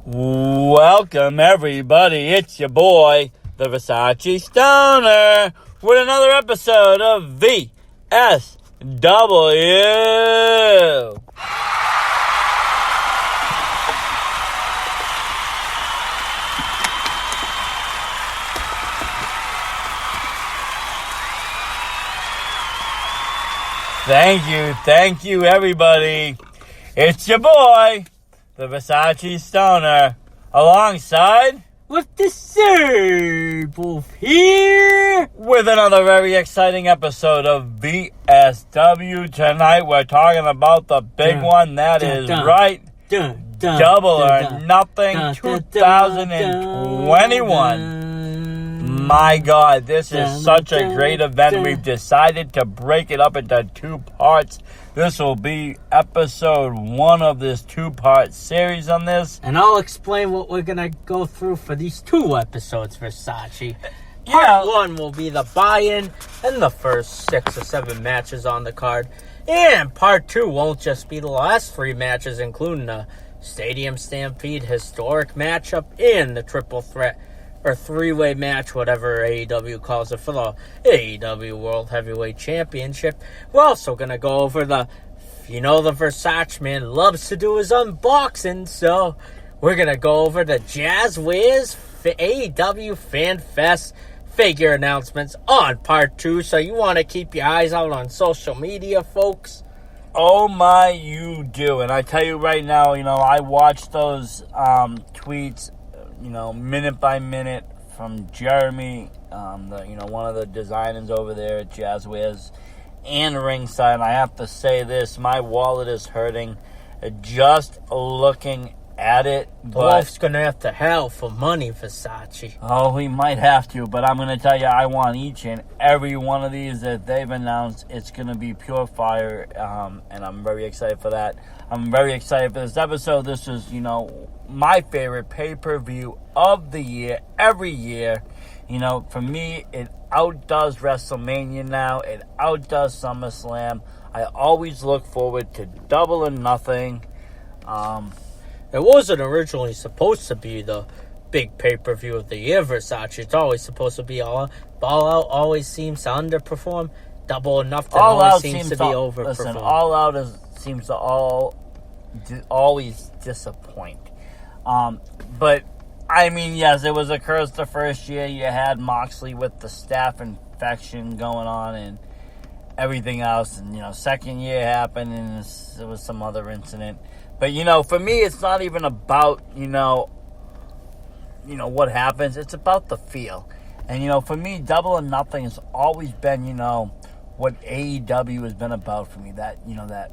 Welcome, everybody. It's your boy, the Versace Stoner, with another episode of VSW. Thank you, everybody. It's your boy, the Versace Stoner, alongside with the Wolf here with another very exciting episode of VSW. Tonight we're talking about the big one that is Double or Nothing 2021. My God, this is such a great event. We've decided to break it up into two parts. This will be episode 1 of this 2-part series on this. And I'll explain what we're going to go through for these 2 episodes, Versace. Yeah. Part 1 will be the buy-in and the first 6 or 7 matches on the card. And part 2 won't just be the last 3 matches, including the Stadium Stampede historic matchup and the triple threat or 3-way match, whatever AEW calls it, for the AEW World Heavyweight Championship. We're also going to go over the Versace man loves to do his unboxing, so we're going to go over the Jazz Wiz AEW Fan Fest figure announcements on part 2, so you want to keep your eyes out on social media, folks. Oh my, you do. And I tell you right now, I watched those tweets, minute by minute from Jeremy, one of the designers over there at Jazz Wiz and Ringside. And I have to say this, my wallet is hurting just looking at it. The Wolf's going to have to hell for money, Versace. Oh, we might have to, but I'm going to tell you, I want each and every one of these that they've announced. It's going to be pure fire, and I'm very excited for that. I'm very excited for this episode. This is, my favorite pay-per-view of the year, every year. For me, it outdoes WrestleMania now. It outdoes SummerSlam. I always look forward to Double or Nothing. It wasn't originally supposed to be the big pay-per-view of the year, Versace. It's always supposed to be All Out always seems to underperform. Double or Nothing always seems to be overperformed. Listen, All Out seems to always disappoint. But, I mean, yes, it was a curse the first year. You had Moxley with the staph infection going on and everything else. And, second year happened and there was some other incident. But, for me, it's not even about, what happens. It's about the feel. And, for me, Double or Nothing has always been, what AEW has been about for me. That, that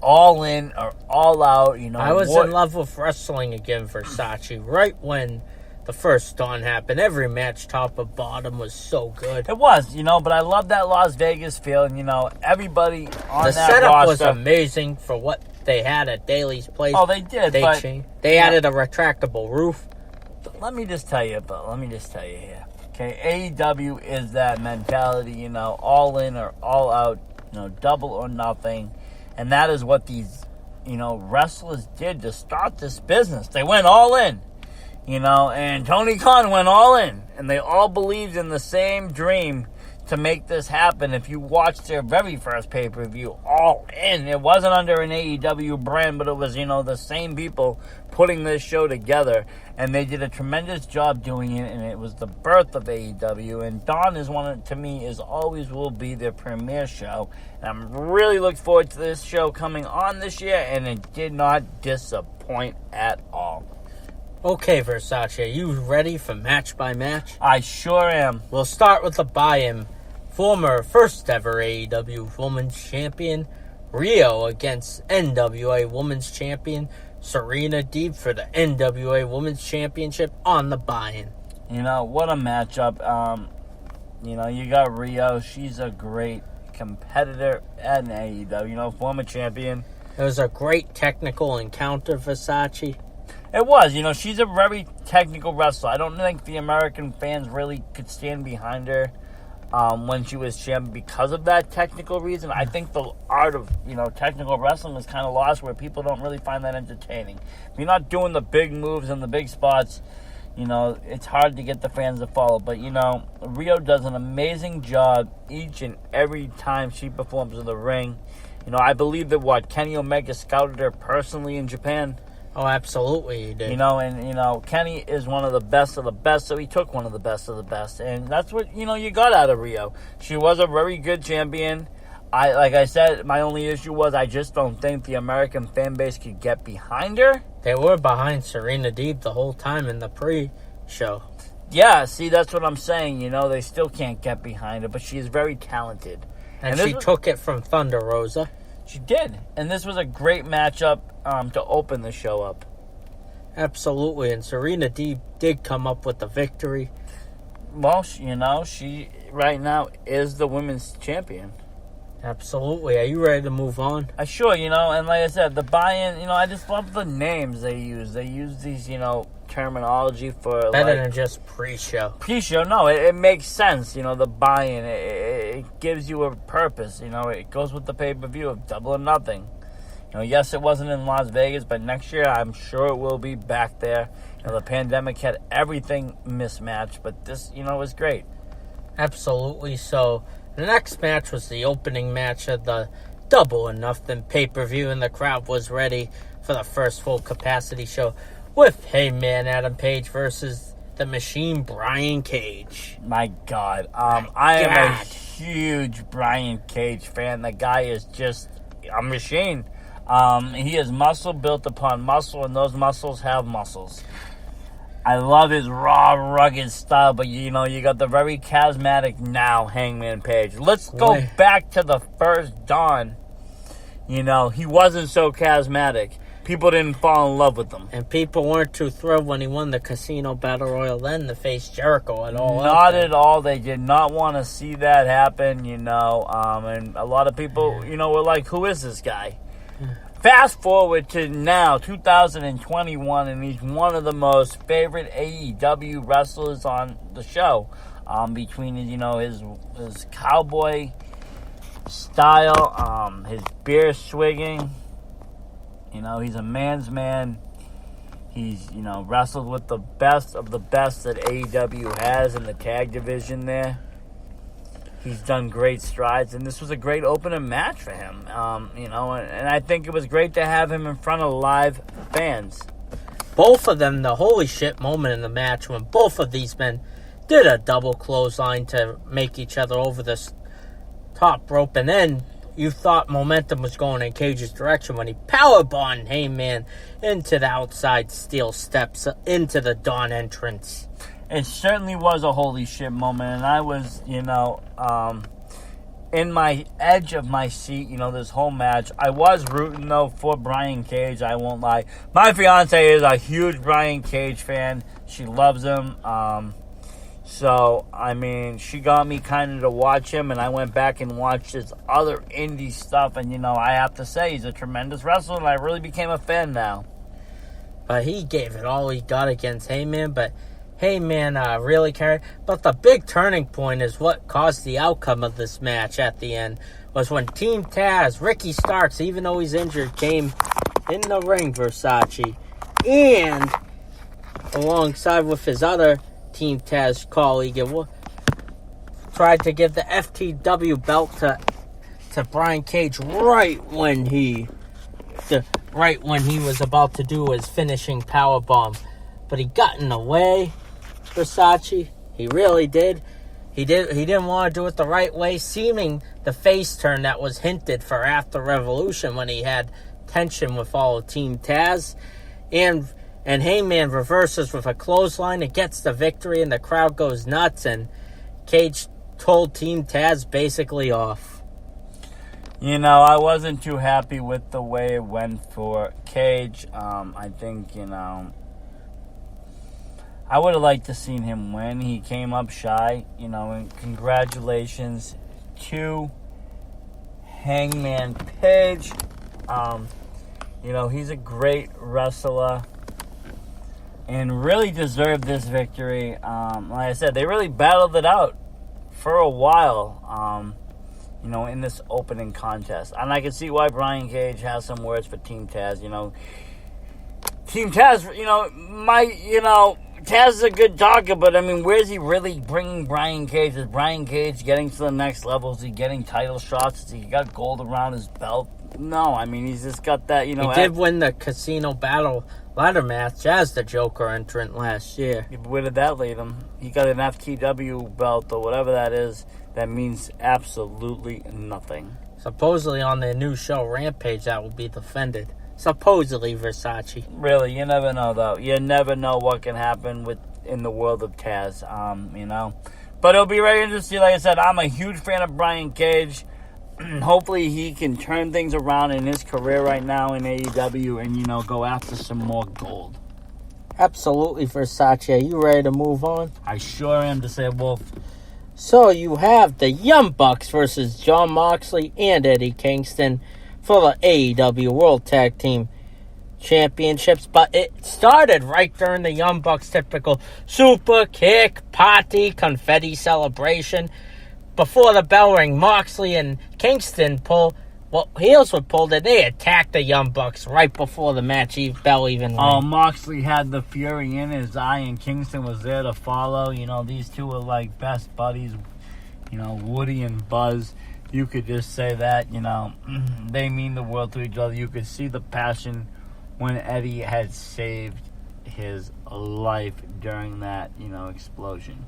all in or all out, I was in love with wrestling again, Versace, right when the first Dawn happened. Every match, top or bottom, was so good. It was, but I love that Las Vegas feel. And, everybody on the that setup roster was amazing for what they had at Daly's place. Oh, they did. They added a retractable roof. Let me just tell you here. Okay, AEW is that mentality, all in or all out, double or nothing. And that is what these, wrestlers did to start this business. They went all in, and Tony Khan went all in. And they all believed in the same dream to make this happen. If you watched their very first pay-per-view, All In, it wasn't under an AEW brand, but it was, the same people putting this show together, and they did a tremendous job doing it, and it was the birth of AEW, and Dawn is always will be their premiere show, and I'm really looking forward to this show coming on this year, and it did not disappoint at all. Okay, Versace, are you ready for match by match? I sure am. We'll start with the buy-in. Former first ever AEW Women's Champion Rio against NWA Women's Champion Serena Deeb for the NWA Women's Championship on the buy-in. What a matchup. You got Rio. She's a great competitor at AEW. Former champion. It was a great technical encounter, Versace. It was. She's a very technical wrestler. I don't think the American fans really could stand behind her. when she was champion because of that technical reason. I think the art of, technical wrestling is kind of lost where people don't really find that entertaining. If you're not doing the big moves and the big spots, it's hard to get the fans to follow. But, Rio does an amazing job each and every time she performs in the ring. I believe that, Kenny Omega scouted her personally in Japan. Oh, absolutely he did. Kenny is one of the best, so he took one of the best of the best. And that's what, you got out of Rio. She was a very good champion. Like I said, my only issue was I just don't think the American fan base could get behind her. They were behind Serena Deeb the whole time in the pre-show. Yeah, see, that's what I'm saying. They still can't get behind her, but she is very talented. And she took it from Thunder Rosa. She did. And this was a great matchup to open the show up. Absolutely. And Serena Deeb did come up with the victory. Well, she right now is the women's champion. Absolutely. Are you ready to move on? Sure, and like I said, the buy-in, I just love the names they use. They use these, terminology for better than just pre-show. Pre-show, no, it makes sense. The buy-in, it gives you a purpose. It goes with the pay-per-view of Double or Nothing. Yes, it wasn't in Las Vegas, but next year I'm sure it will be back there. The pandemic had everything mismatched, but this, was great. Absolutely. So the next match was the opening match of the Double or Nothing pay-per-view, and the crowd was ready for the first full capacity show with Heyman Adam Page versus the Machine Brian Cage. My God. I am a huge Brian Cage fan. The guy is just a machine. He is muscle built upon muscle, and those muscles have muscles. I love his raw, rugged style, but you got the very charismatic now Hangman Page. Let's go back to the first Dawn. He wasn't so charismatic. People didn't fall in love with him. And people weren't too thrilled when he won the Casino Battle Royal then to face Jericho at all. Not at all. They did not want to see that happen, and a lot of people, were like, who is this guy? Fast forward to now, 2021, and he's one of the most favorite AEW wrestlers on the show. Between his cowboy style, his beer swigging, he's a man's man. He's wrestled with the best of the best that AEW has in the tag division there. He's done great strides, and this was a great opening match for him. And I think it was great to have him in front of live fans. Both of them, the holy shit moment in the match when both of these men did a double clothesline to make each other over the top rope, and then you thought momentum was going in Cage's direction when he powerbombed Heyman into the outside steel steps into the Dawn entrance. It certainly was a holy shit moment, and I was, in my edge of my seat, this whole match. I was rooting, though, for Brian Cage, I won't lie. My fiance is a huge Brian Cage fan. She loves him. So, she got me kind of to watch him, and I went back and watched his other indie stuff, and, I have to say, he's a tremendous wrestler, and I really became a fan now. But he gave it all he got against Heyman, but Heyman really carried. But the big turning point is what caused the outcome of this match at the end, was when Team Taz, Ricky Starks, even though he's injured, came in the ring, Versace, and alongside with his other Team Taz colleague, tried to give the FTW belt to Brian Cage right when he was about to do his finishing powerbomb. But he got in the way, Versace. He really did. He didn't want to do it the right way, seeming the face turn that was hinted for after Revolution when he had tension with all of Team Taz. And Heyman reverses with a clothesline and gets the victory, and the crowd goes nuts, and Cage told Team Taz basically off. I wasn't too happy with the way it went for Cage. I think, I would have liked to seen him win. He came up shy, and congratulations to Hangman Page. He's a great wrestler and really deserved this victory. Like I said, they really battled it out for a while, in this opening contest. And I can see why Brian Cage has some words for Team Taz. Team Taz, Taz is a good talker, but, where's he really bringing Brian Cage? Is Brian Cage getting to the next level? Is he getting title shots? Has he got gold around his belt? No, he's just got that, He did win the Casino Battle ladder match as the Joker entrant last year. Yeah, but where did that lead him? He got an FTW belt or whatever that is. That means absolutely nothing. Supposedly on their new show, Rampage, that will be defended. Supposedly Versace. Really, you never know, though. You never know what can happen in the world of Taz, But it'll be very interesting. Like I said, I'm a huge fan of Brian Cage. Hopefully he can turn things around in his career right now in AEW and, go after some more gold. Absolutely, Versace. Are you ready to move on? I sure am, to say Wolf. So you have the Young Bucks versus Jon Moxley and Eddie Kingston for the AEW World Tag Team Championships. But it started right during the Young Bucks' typical super kick, party, confetti celebration. Before the bell rang, Moxley and Kingston heels were pulled, and they attacked the Young Bucks right before the match bell even rang. Oh, Moxley had the fury in his eye, and Kingston was there to follow. These two are like best buddies, Woody and Buzz. You could just say that, they mean the world to each other. You could see the passion when Eddie had saved his life during that, explosion.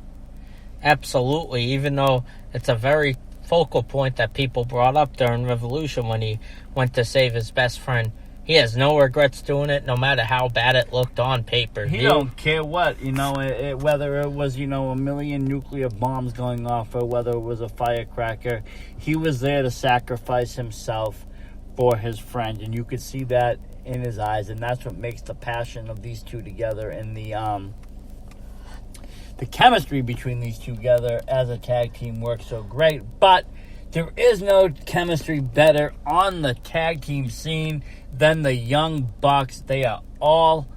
Absolutely, even though it's a very focal point that people brought up during Revolution when he went to save his best friend. He has no regrets doing it, no matter how bad it looked on paper. He don't care what, whether it was, a million nuclear bombs going off or whether it was a firecracker. He was there to sacrifice himself for his friend, and you could see that in his eyes, and that's what makes the passion of these two together and the chemistry between these two together as a tag team works so great. But there is no chemistry better on the tag team scene than the Young Bucks. They are all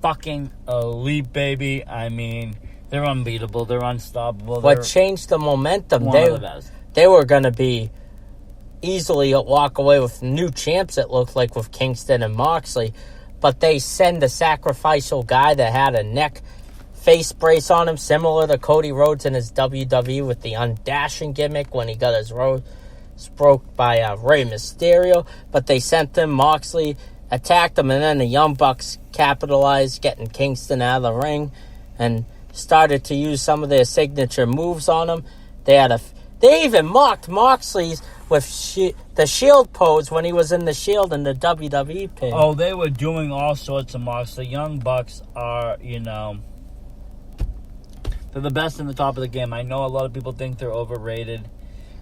fucking elite, baby. They're unbeatable. They're unstoppable. What changed the momentum? One of the best. They were going to be easily walk away with new champs, it looked like, with Kingston and Moxley. But they send a sacrificial guy that had a neck face brace on him, similar to Cody Rhodes in his WWE with the undashing gimmick when he got his rose broke by Rey Mysterio. But they sent him. Moxley attacked him, and then the Young Bucks capitalized, getting Kingston out of the ring and started to use some of their signature moves on him. They even mocked Moxley's with the Shield pose when he was in the Shield in the WWE pin. Oh, they were doing all sorts of mocks. The Young Bucks are, they're the best in the top of the game. I know a lot of people think they're overrated.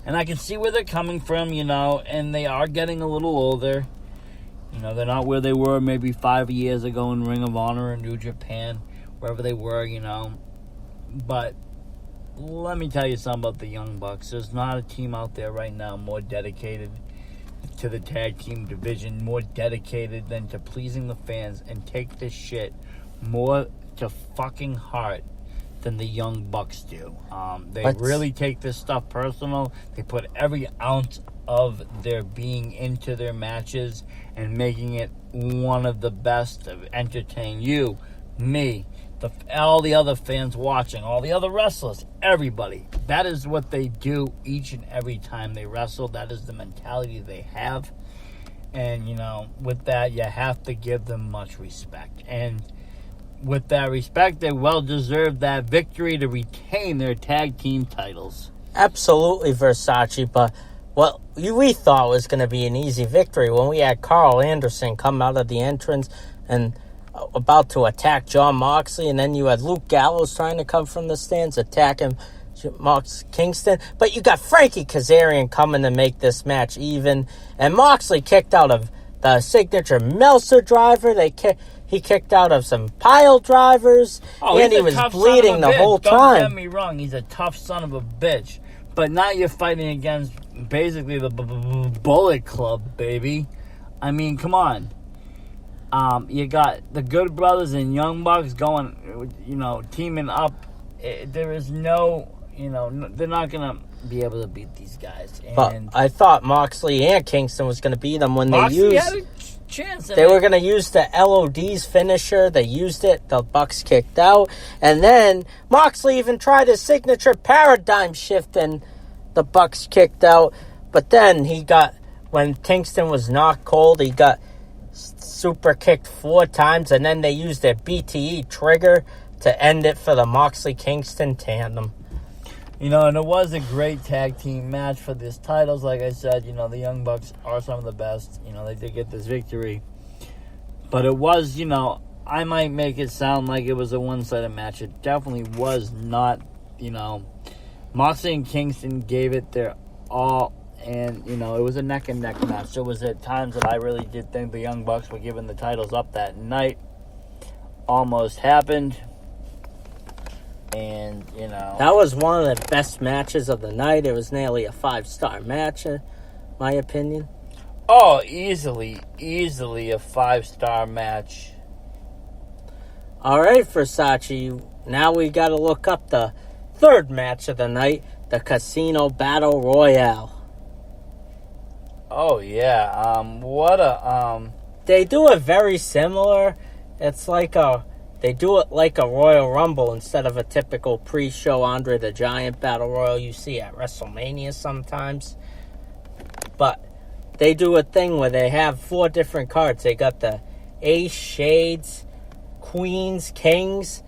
And I can see where they're coming from, and they are getting a little older. They're not where they were maybe 5 years ago in Ring of Honor or New Japan, wherever they were, But let me tell you something about the Young Bucks. There's not a team out there right now more dedicated to the tag team division, more dedicated than to pleasing the fans and take this shit more to fucking heart than the Young Bucks do. They really take this stuff personal. They put every ounce of their being into their matches and making it one of the best to entertain you, me, all the other fans watching, all the other wrestlers, everybody. That is what they do each and every time they wrestle. That is the mentality they have. And, with that, you have to give them much respect. And with that respect, they well deserve that victory to retain their tag team titles. Absolutely, Versace, but what we thought was going to be an easy victory when we had Carl Anderson come out of the entrance and about to attack Jon Moxley, and then you had Luke Gallows trying to come from the stands, attacking Kingston, but you got Frankie Kazarian coming to make this match even, and Moxley kicked out of the signature Meltzer driver. He kicked out of some pile drivers, and he was bleeding the whole time. Don't get me wrong, he's a tough son of a bitch, but now you're fighting against basically the Bullet Club, baby. Come on. You got the Good Brothers and Young Bucks going, teaming up. There is no, they're not going to be able to beat these guys. But And I thought Moxley and Kingston was going to beat them when Moxley they had used. a chance. They were going to use the LOD's finisher. They used it. The Bucks kicked out. And then Moxley even tried his signature paradigm shift, and the Bucks kicked out. But then when Kingston was knocked cold, he got super kicked 4 times, and then they used their BTE trigger to end it for the Moxley-Kingston tandem. And it was a great tag team match for these titles. Like I said, the Young Bucks are some of the best. They did get this victory. But it was, I might make it sound like it was a one-sided match. It definitely was not, Moxley and Kingston gave it their all. And, it was a neck-and-neck match. There was at times that I really did think the Young Bucks were giving the titles up that night. Almost happened. And, That was one of the best matches of the night. It was nearly a 5-star match, in my opinion. Oh, easily a 5-star match. All right, Versace. Now we got to look up the third match of the night, the Casino Battle Royale. Oh, yeah. They do it very similar. It's like they do it like a Royal Rumble instead of a typical pre-show Andre the Giant Battle Royal you see at WrestleMania sometimes. But they do a thing where they have 4 different cards. They got the Ace, Shades, Queens, Kings,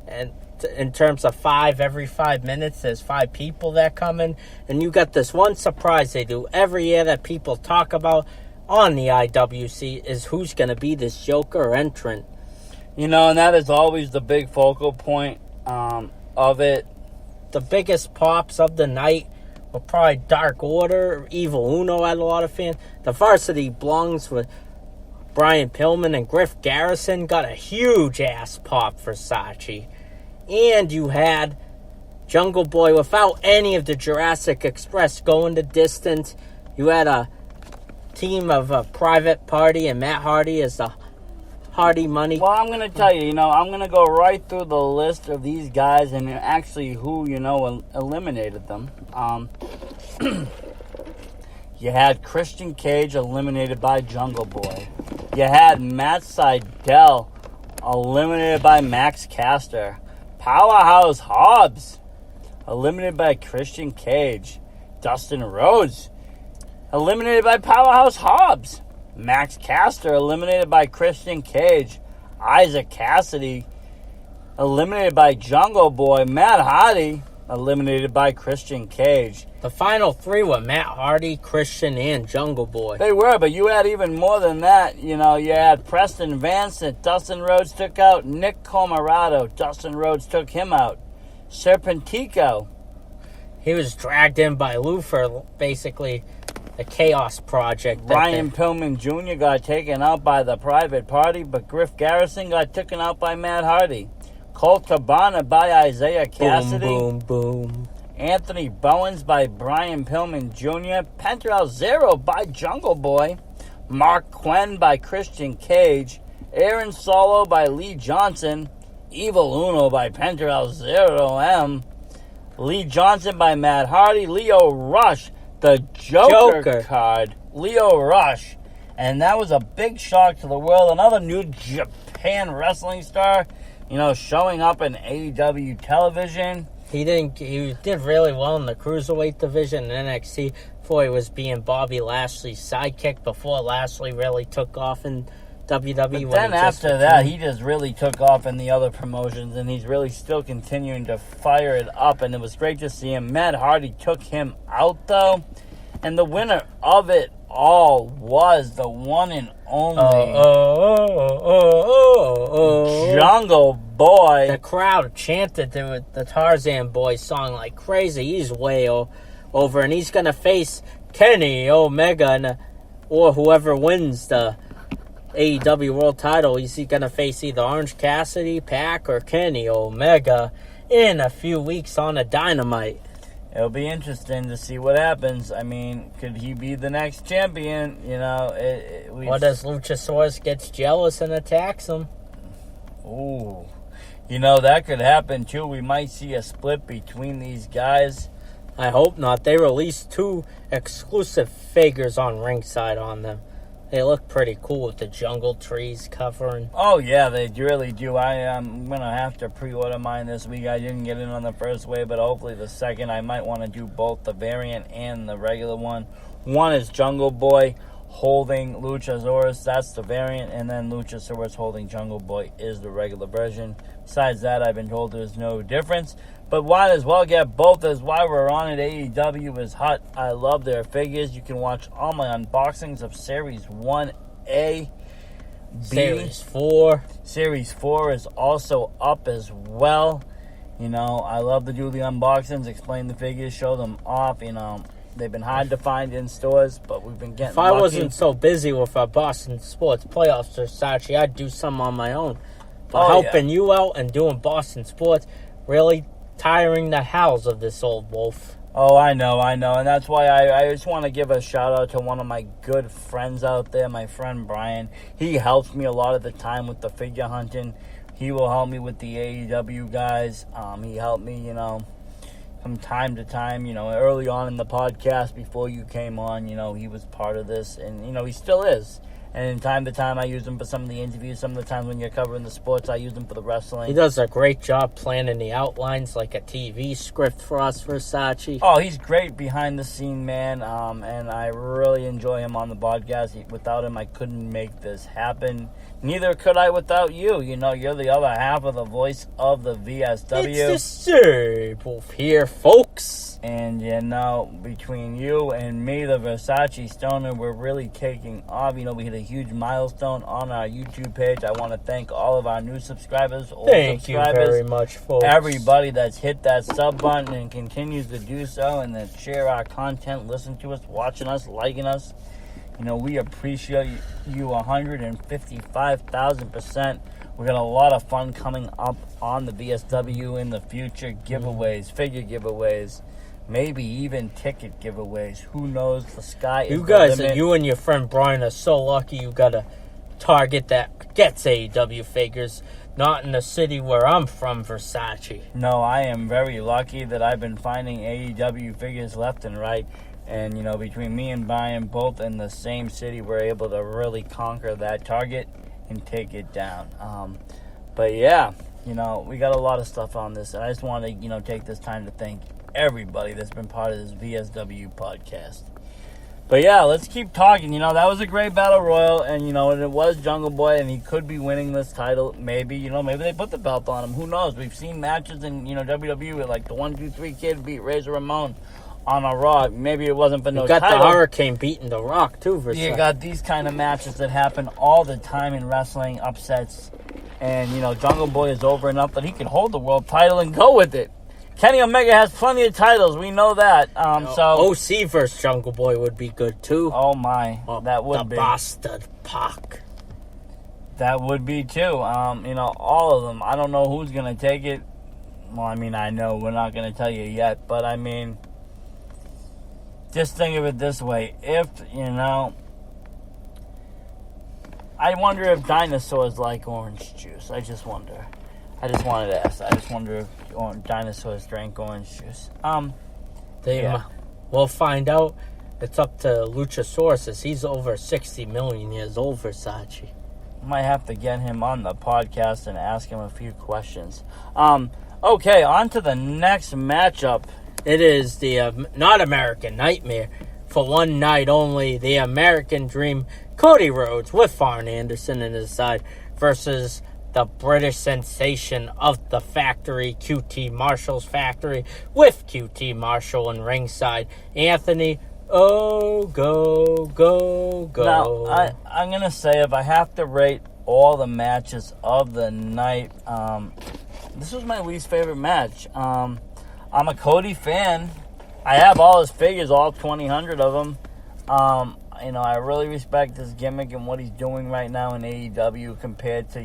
and in terms of 5, every 5 minutes, there's 5 people that come in. And you got this one surprise they do every year that people talk about on the IWC is who's going to be this Joker entrant. And that is always the big focal point of it. The biggest pops of the night were probably Dark Order. Evil Uno had a lot of fans. The Varsity Blondes with Brian Pillman and Griff Garrison got a huge ass pop for Versace. And you had Jungle Boy without any of the Jurassic Express going the distance. You had a team of Private Party and Matt Hardy as the Hardy Money. Well, I'm going to tell you, I'm going to go right through the list of these guys and actually who, eliminated them. You had Christian Cage eliminated by Jungle Boy. You had Matt Sydal eliminated by Max Caster. Powerhouse Hobbs eliminated by Christian Cage. Dustin Rhodes eliminated by Powerhouse Hobbs. Max Caster eliminated by Christian Cage. Isaac Cassidy eliminated by Jungle Boy. Matt Hardy eliminated by Christian Cage. The final 3 were Matt Hardy, Christian, and Jungle Boy. They were, but you had even more than that. You had Preston Vance that Dustin Rhodes took out. Nick Comoroto, Dustin Rhodes took him out. Serpentico. He was dragged in by Lufer, basically the Chaos Project. Brian Pillman Jr. got taken out by the Private Party, but Griff Garrison got taken out by Matt Hardy. Colt Cabana by Isaiah Cassidy. Boom, boom, boom. Anthony Bowens by Brian Pillman Jr. Penta Zero by Jungle Boy. Mark Quinn by Christian Cage. Aaron Solo by Lee Johnson. Evil Uno by Penta Zero M. Lee Johnson by Matt Hardy. Leo Rush, the Joker card. Leo Rush. And that was a big shock to the world. Another New Japan wrestling star, showing up in AEW television. He did really well in the Cruiserweight division in NXT before he was being Bobby Lashley's sidekick before Lashley really took off in WWE. But then after that, he just really took off in the other promotions, and he's really still continuing to fire it up, and it was great to see him. Matt Hardy took him out, though, and the winner of it all was the one and only Jungle Boy. The crowd chanted the Tarzan Boy song like crazy. He's way over, and he's going to face Kenny Omega, or whoever wins the AEW World title. He's going to face either Orange Cassidy, Pac, or Kenny Omega in a few weeks on a Dynamite. It'll be interesting to see what happens. I mean, could he be the next champion? What if Luchasaurus gets jealous and attacks him? Ooh. That could happen too. We might see a split between these guys. I hope not. They released 2 exclusive figures on ringside on them. They look pretty cool with the jungle trees covering. Oh, yeah, they really do. I'm going to have to pre-order mine this week. I didn't get in on the first wave, but hopefully the second. I might want to do both the variant and the regular one. One is Jungle Boy holding Luchasaurus. That's the variant. And then Luchasaurus holding Jungle Boy is the regular version. Besides that, I've been told there's no difference. But might as well get both. That's why we're on it. AEW is hot. I love their figures. You can watch all my unboxings of Series 1A. Series 4. Series 4 is also up as well. I love to do the unboxings, explain the figures, show them off. They've been hard to find in stores, but we've been getting lucky. If I wasn't so busy with our Boston Sports playoffs, Versace, I'd do some on my own. But helping you out and doing Boston Sports, really tiring the howls of this old wolf. Oh, I know. And that's why I just want to give a shout out to one of my good friends out there, my friend Brian. He helps me a lot of the time with the figure hunting. He will help me with the AEW guys. He helped me, from time to time, early on in the podcast before you came on, he was part of this, and, he still is. And time to time, I use him for some of the interviews. Some of the times when you're covering the sports, I use him for the wrestling. He does a great job planning the outlines like a TV script for us, Versace. Oh, he's great behind the scene, man. And I really enjoy him on the podcast. Without him, I couldn't make this happen. Neither could I without you. You're the other half of the voice of the VSW. It's the Sir Wolf here, folks. And, between you and me, the Versace Stoner, we're really taking off. We hit a huge milestone on our YouTube page. I want to thank all of our new subscribers, Thank you very much, folks. Everybody that's hit that sub button and continues to do so, and that share our content, listen to us, watching us, liking us. We appreciate you 155,000%. We got a lot of fun coming up on the VSW in the future. Giveaways, figure giveaways, maybe even ticket giveaways. Who knows? The sky is the limit. You and your friend Brian are so lucky you got a target that gets AEW figures. Not in the city where I'm from, Versace. No, I am very lucky that I've been finding AEW figures left and right. And, between me and Brian, both in the same city, we're able to really conquer that target and take it down. But, yeah, we got a lot of stuff on this. And I just want to, take this time to thank everybody that's been part of this VSW podcast. But, yeah, let's keep talking. That was a great battle royal. And, it was Jungle Boy, and he could be winning this title. Maybe, maybe they put the belt on him. Who knows? We've seen matches in, WWE with, like, the 1-2-3 Kid beat Razor Ramon on a Raw. Maybe it wasn't for no title. You got the Hurricane beating the Rock, too, Versace. You got these kind of matches that happen all the time in wrestling, upsets. And, Jungle Boy is over enough that he can hold the world title and go with it. Kenny Omega has plenty of titles. We know that. OC versus Jungle Boy would be good, too. Oh, my. That would be. The Bastard Pac. That would be, too. All of them. I don't know who's going to take it. Well, I know. We're not going to tell you yet. But, just think of it this way. If, I wonder if dinosaurs like orange juice. I just wonder. I just wanted to ask. I just wonder if dinosaurs drank orange juice. We'll find out. It's up to Luchasaurus. He's over 60 million years old, Versace. Might have to get him on the podcast and ask him a few questions. Okay, on to the next matchup. It is the not American Nightmare. For one night only, the American Dream, Cody Rhodes with Arn Anderson in his side versus the British sensation of the factory, QT Marshall's factory, with QT Marshall in ringside. Anthony, go. Now, I'm going to say, if I have to rate all the matches of the night, this was my least favorite match. I'm a Cody fan. I have all his figures, all 2,000 of them. I really respect his gimmick and what he's doing right now in AEW compared to,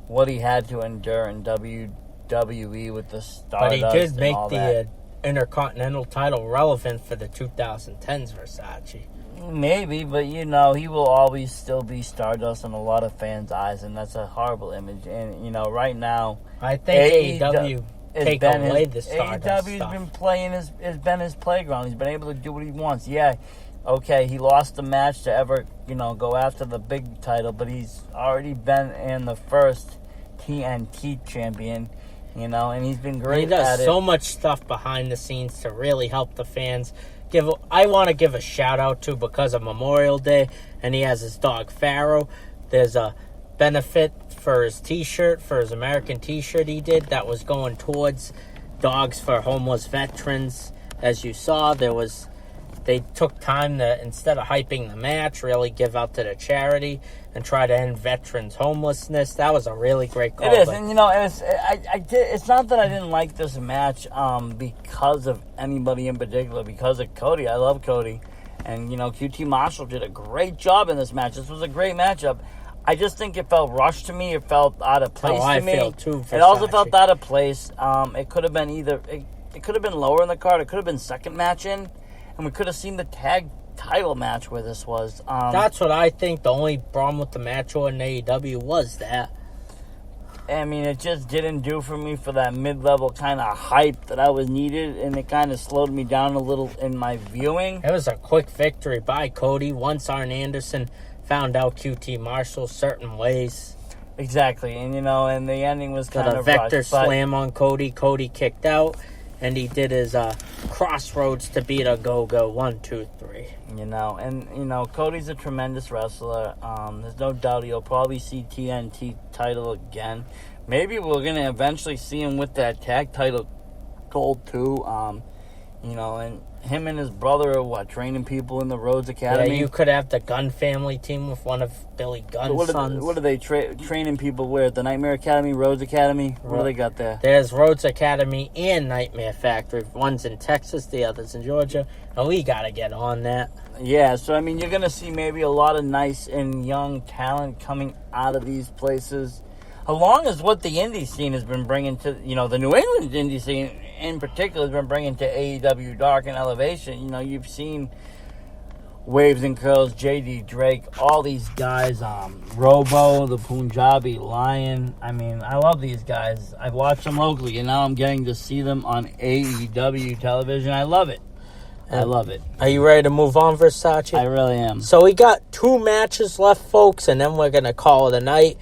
what he had to endure in WWE with the Stardust. But he did make Intercontinental title relevant for the 2010s Versace. Maybe, but he will always still be Stardust in a lot of fans' eyes, and that's a horrible image. And right now, I think AEW take away the Stardust AEW's stuff. been playing has been his playground. He's been able to do what he wants. Yeah, okay, he lost the match to ever go after the big title, but he's already been in the first TNT champion. And he's been great. He does at it. so much stuff behind the scenes to really help the fans. I want to give a shout out to, because of Memorial Day, and he has his dog Pharaoh. There's a benefit for his T-shirt, for his American T-shirt he did that was going towards Dogs for Homeless Veterans. As you saw, they took time to, instead of hyping the match, really give out to the charity and try to end veterans' homelessness. That was a really great call. It is, and it's not that I didn't like this match because of anybody in particular, because of Cody. I love Cody, and QT Marshall did a great job in this match. This was a great matchup. I just think it felt rushed to me. It felt out of place to me. Feel too, Versace. It also felt out of place. It could have been it could have been lower in the card. It could have been second match in. And we could have seen the tag title match where this was. That's what I think. The only problem with the match on AEW was that. I mean, it just didn't do for me for that mid-level kind of hype that I was needed, and it kind of slowed me down a little in my viewing. It was a quick victory by Cody once Arn Anderson found out QT Marshall certain ways. Exactly, and and the ending was kind of a vector rushed, slam on Cody. Cody kicked out. And he did his crossroads to beat a go-go 1, 2, 3. Cody's a tremendous wrestler. There's no doubt he'll probably see TNT title again. Maybe we're gonna eventually see him with that tag title gold too. And him and his brother are training people in the Rhodes Academy. Yeah, you could have the Gunn family team with one of Billy Gunn's sons. What are they training people with? The Nightmare Academy, Rhodes Academy? What do they got there? There's Rhodes Academy and Nightmare Factory. One's in Texas, the other's in Georgia. And we got to get on that. Yeah, so, you're going to see maybe a lot of nice and young talent coming out of these places, along as what the indie scene has been bringing to, the New England indie scene in particular has been bringing to AEW Dark and Elevation. You've seen Waves and Curls, JD Drake, all these guys, Robo, the Punjabi Lion. I love these guys. I've watched them locally, and now I'm getting to see them on AEW television. I love it. I love it. Are you ready to move on, Versace? I really am. So we got 2 matches left, folks, and then we're going to call it a night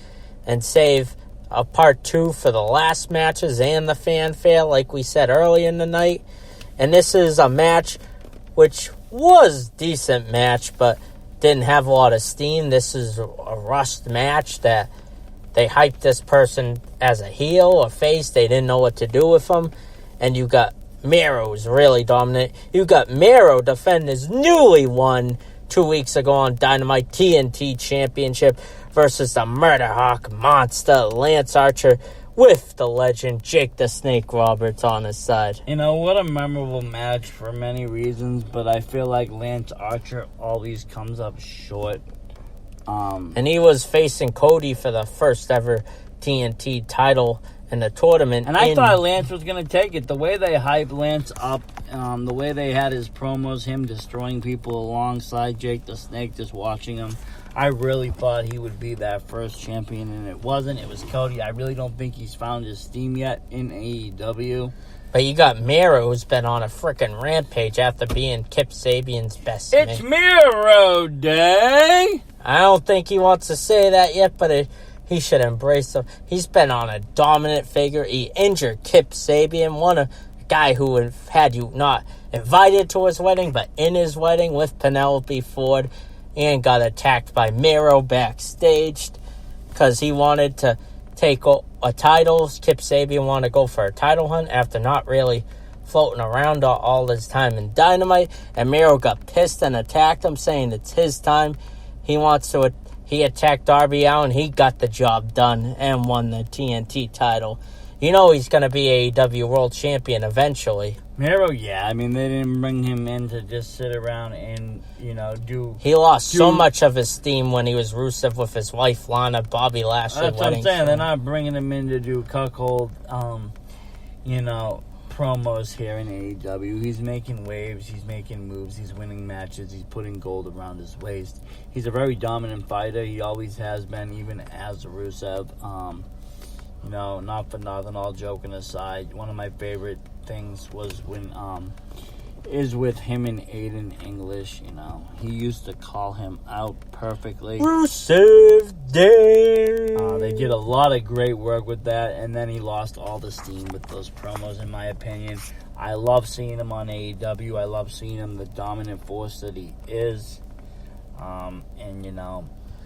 and save a part 2 for the last matches and the fanfare, like we said early in the night. And this is a match which was a decent match, but didn't have a lot of steam. This is a rushed match that they hyped this person as a heel, a face. They didn't know what to do with him. And you got Miro was really dominant. You got Miro defend his newly won 2 weeks ago on Dynamite TNT Championship versus the Murder Hawk monster Lance Archer with the legend Jake the Snake Roberts on his side. What a memorable match for many reasons, but I feel like Lance Archer always comes up short. And he was facing Cody for the first ever TNT title in the tournament. And I thought Lance was going to take it. The way they hyped Lance up, the way they had his promos, him destroying people alongside Jake the Snake, just watching him, I really thought he would be that first champion, and it wasn't. It was Cody. I really don't think he's found his steam yet in AEW. But you got Miro, who's been on a freaking rampage after being Kip Sabian's best man. It's Miro Day! I don't think he wants to say that yet, but he should embrace him. He's been on a dominant figure. He injured Kip Sabian, a guy who had you not invited to his wedding, but in his wedding with Penelope Ford, and got attacked by Miro backstage because he wanted to take a title. Kip Sabian wanted to go for a title hunt after not really floating around all his time in Dynamite, and Miro got pissed and attacked him, saying it's his time. He attacked Darby Allin. He got the job done and won the TNT title. He's going to be AEW World Champion eventually. Miro, yeah. They didn't bring him in to just sit around and, do... He lost so much of his steam when he was Rusev with his wife, Lana, Bobby Lashley. That's what I'm saying. They're not bringing him in to do cuckold, promos here in AEW. He's making waves. He's making moves. He's winning matches. He's putting gold around his waist. He's a very dominant fighter. He always has been, even as Rusev. Not for nothing, all joking aside. One of my favorite things was when is with him and Aiden English. He used to call him out perfectly. Rusev Day. They did a lot of great work with that, and then he lost all the steam with those promos, in my opinion. I love seeing him on AEW. I love seeing him the dominant force that he is.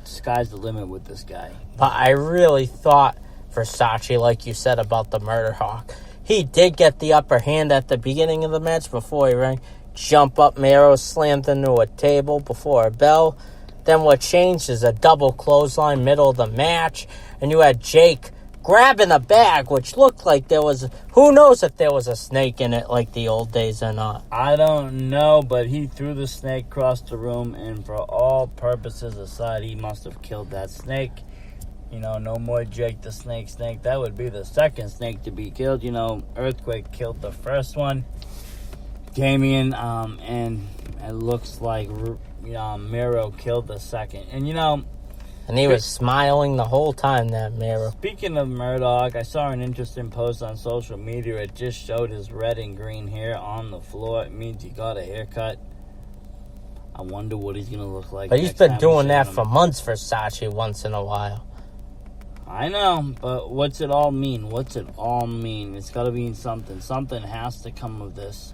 Sky's the limit with this guy. But I really thought Versace, like you said about the Murder Hawk, he did get the upper hand at the beginning of the match before he rang. Jump up, Miro slammed into a table before a bell. Then what changed is a double clothesline middle of the match. And you had Jake grabbing a bag, which looked like there was... Who knows if there was a snake in it like the old days or not. I don't know, but he threw the snake across the room, and for all purposes aside, he must have killed that snake. No more Jake the Snake. That would be the second snake to be killed. Earthquake killed the first one. Damien, and it looks like Miro killed the second. And he was smiling the whole time, that Miro. Speaking of Murdoch, I saw an interesting post on social media. It just showed his red and green hair on the floor. It means he got a haircut. I wonder what he's going to look like. But he's been doing that for months, Versace, once in a while. I know, but what's it all mean? It's got to mean something. Something has to come of this.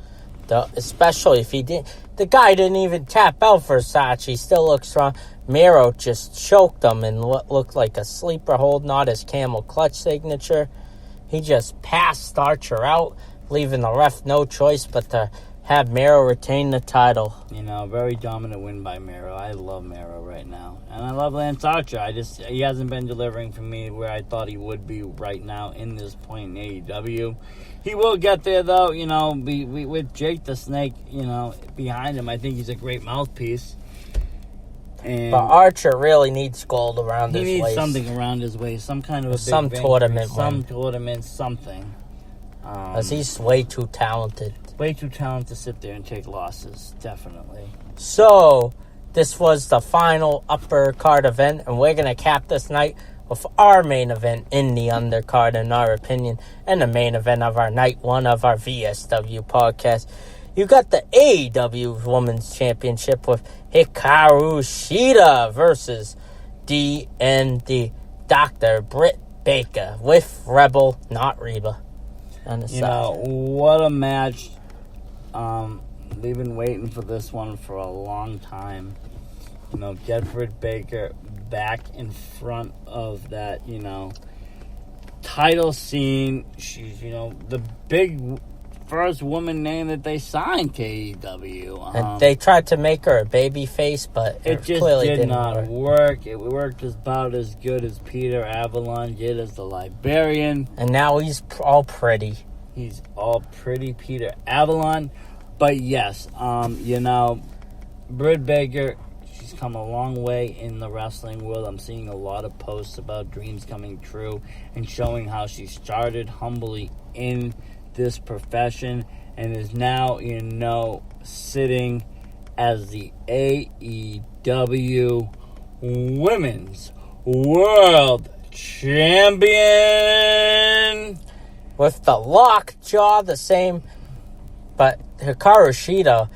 Especially if he did. The guy didn't even tap out Versace. He still looks strong. Miro just choked him in what looked like a sleeper hold, not his camel clutch signature. He just passed Archer out, leaving the ref no choice but to have Miro retain the title. Very dominant win by Miro. I love Miro right now. And I love Lance Archer. He hasn't been delivering for me where I thought he would be right now in this point in AEW. He will get there, though, with Jake the Snake, behind him. I think he's a great mouthpiece. But Archer really needs gold around his waist. He needs something around his waist. Some kind of a some big tournament victory, some tournament, something. Because he's way too talented. Way too talented to sit there and take losses, definitely. So, this was the final upper card event, and we're going to cap this night with our main event in the undercard, in our opinion, and the main event of our night one of our VSW podcast. You got the AEW Women's Championship with Hikaru Shida versus DND Dr. Britt Baker with Rebel, not Reba. What a match. We've been waiting for this one for a long time. Get Britt Baker back in front of that, title scene. She's, the big first woman name that they signed to AEW. And they tried to make her a baby face, but it just clearly did didn't not work. It worked about as good as Peter Avalon did as the Librarian. And now he's all pretty. He's all pretty Peter Avalon. But yes, Britt Baker, she's come a long way in the wrestling world. I'm seeing a lot of posts about dreams coming true and showing how she started humbly in this profession and is now, sitting as the AEW Women's World Champion. With the lockjaw the same, but Hikaru Shida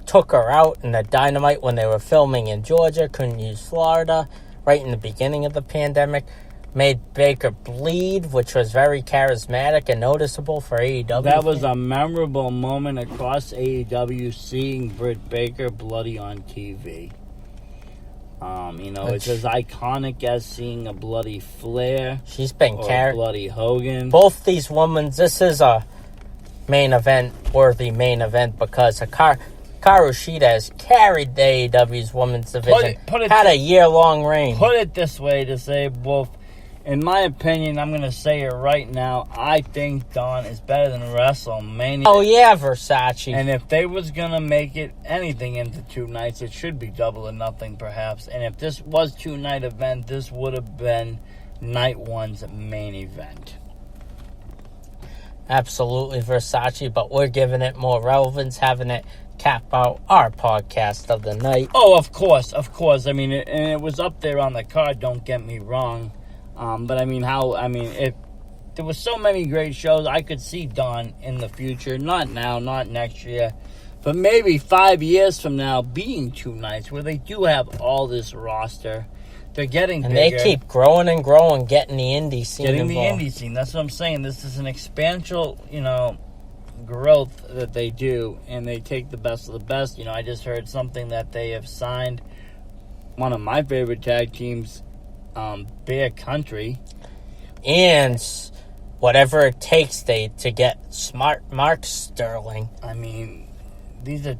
took her out in the Dynamite when they were filming in Georgia, couldn't use Florida, right in the beginning of the pandemic. Made Baker bleed, which was very charismatic and noticeable for AEW. That was a memorable moment across AEW, seeing Britt Baker bloody on TV. It's as iconic as seeing a bloody Flair. She's been bloody Hogan. Both these women, this is a worthy main event because Hikaru Shida has carried the AEW's women's division. Had a year-long reign. Put it this way to say, Wolf, in my opinion, I'm going to say it right now, I think Dawn is better than WrestleMania. Oh, yeah, Versace. And if they was going to make it anything into 2 nights, it should be Double or Nothing, perhaps. And if this was 2-night event, this would have been night one's main event. Absolutely Versace, but we're giving it more relevance, having it cap out our podcast of the night. Oh, of course. I mean, it was up there on the card, don't get me wrong. But I mean, if there were so many great shows, I could see Dawn in the future. Not now, not next year, but maybe 5 years from now being two nights where they do have all this roster. They're getting and bigger. They keep growing and growing, getting the indie scene involved. The indie scene. That's what I'm saying. This is an exponential, growth that they do, and they take the best of the best. I just heard something that they have signed one of my favorite tag teams, Bear Country. And whatever it takes to get Smart Mark Sterling. I mean, these are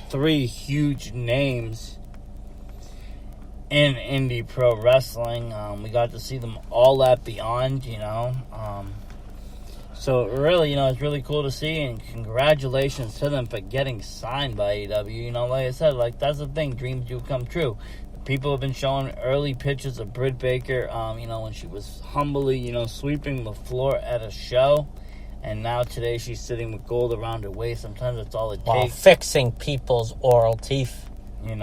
three huge names in indie pro wrestling. We got to see them all at Beyond, so really, it's really cool to see, and congratulations to them for getting signed by AEW. Like I said, that's the thing, dreams do come true. People have been showing early pictures of Britt Baker, when she was humbly, sweeping the floor at a show, and now today she's sitting with gold around her waist. Sometimes that's all it takes. While fixing people's oral teeth. She's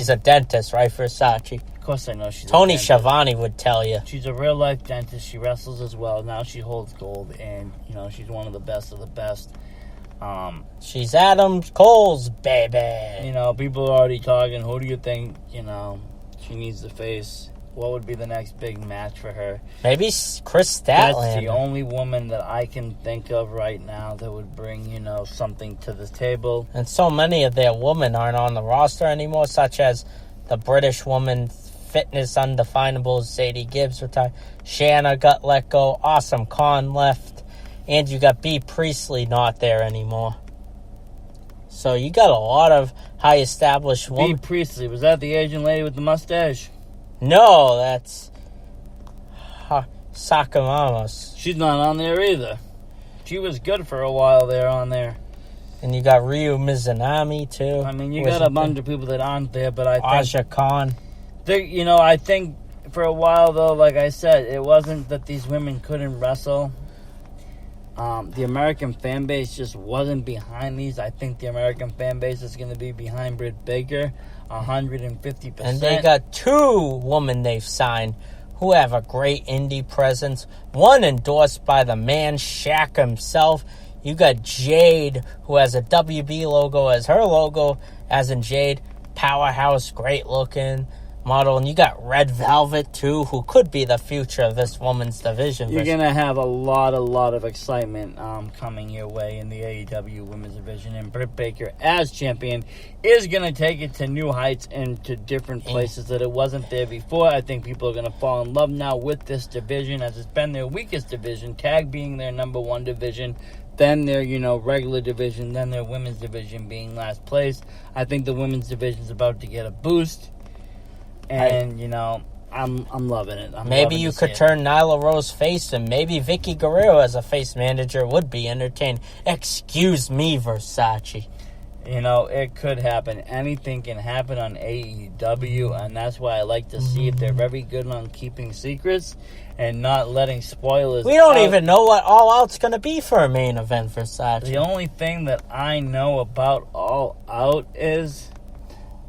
a dentist, right, Versace? Of course I know she's Tony a dentist. Schiavone would tell you. She's a real-life dentist. She wrestles as well. Now she holds gold, and, she's one of the best of the best. She's Adam Cole's baby. People are already talking, who do you think, she needs to face? What would be the next big match for her? Maybe Chris Statlander. That's the only woman that I can think of right now that would bring, something to the table. And so many of their women aren't on the roster anymore, such as the British woman fitness undefinables, Sadie Gibbs retired, Shanna got let go, Awesome Khan left, and you got B. Priestley not there anymore. So you got a lot of high-established women. B. Priestley, was that the Asian lady with the mustache? No, that's Sakamamos. She's not on there either. She was good for a while there on there. And you got Ryu Mizunami, too. I mean, you got a bunch of people that aren't there, but I think... Aja Khan. I think for a while, though, like I said, it wasn't that these women couldn't wrestle. The American fan base just wasn't behind these. I think the American fan base is going to be behind Britt Baker, 150%. And they got two women they've signed who have a great indie presence. One endorsed by the man Shaq himself. You got Jade, who has a WB logo as her logo, as in Jade. Powerhouse, great looking model. And you got Red Velvet, too, who could be the future of this women's division. You're going to have a lot of excitement coming your way in the AEW women's division. And Britt Baker, as champion, is going to take it to new heights and to different places that it wasn't there before. I think people are going to fall in love now with this division, as it's been their weakest division, tag being their number one division, then their, regular division, then their women's division being last place. I think the women's division is about to get a boost. And, I'm loving it. Maybe you could turn Nyla Rose face, and maybe Vicky Guerrero as a face manager would be entertained. Excuse me, Versace. It could happen. Anything can happen on AEW, and that's why I like to see if they're very good on keeping secrets and not letting spoilers We don't even know what All Out's going to be for a main event, Versace. The only thing that I know about All Out is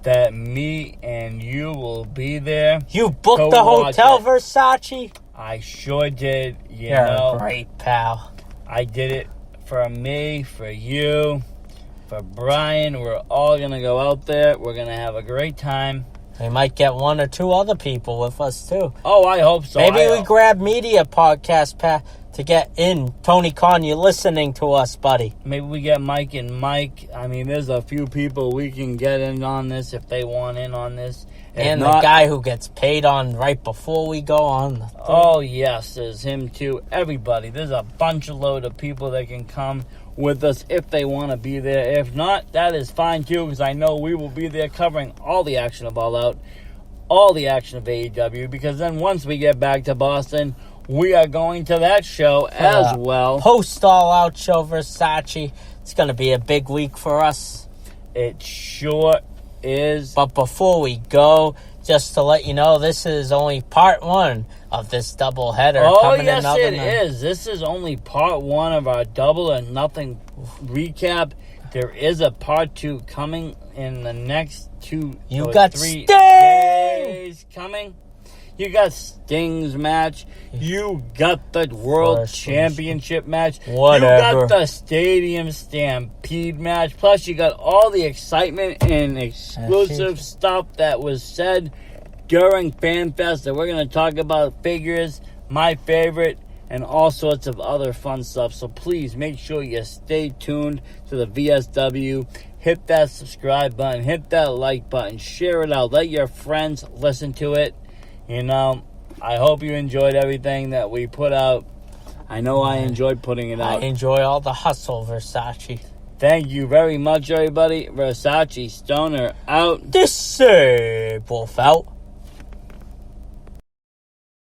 that me and you will be there. You booked the hotel, Versace? I sure did. You're a great pal. I did it for me, for you, for Brian. We're all going to go out there. We're going to have a great time. We might get one or two other people with us, too. Oh, I hope so. Maybe we grab Media Podcast to get in. Tony Khan, you listening to us, buddy? Maybe we get Mike and Mike. I mean, there's a few people we can get in on this if they want in on this. And the guy who gets paid on right before we go on the thing. Oh, yes, there's him, too. Everybody. There's a bunch of load of people that can come with us if they want to be there. If not, that is fine, too, because I know we will be there covering all the action of All Out, all the action of AEW, because then once we get back to Boston, we are going to that show as well. Post All Out show, Versace. It's going to be a big week for us. It sure is. But before we go, just to let you know, this is only part one of this doubleheader. Oh, yes, it is. This is only part one of our Double or Nothing recap. There is a part two coming in the next 2 or 3 days coming. You got Sting's match. You got the World Championship match. Whatever. You got the Stadium Stampede match. Plus, you got all the excitement and exclusive stuff that was said during FanFest that we're going to talk about. Figures, my favorite, and all sorts of other fun stuff. So please make sure you stay tuned to the VSW. Hit that subscribe button. Hit that like button. Share it out. Let your friends listen to it. You know, I hope you enjoyed everything that we put out. I know I enjoyed putting it out. I enjoy all the hustle, Versace. Thank you very much, everybody. Versace Stoner out. Disable out.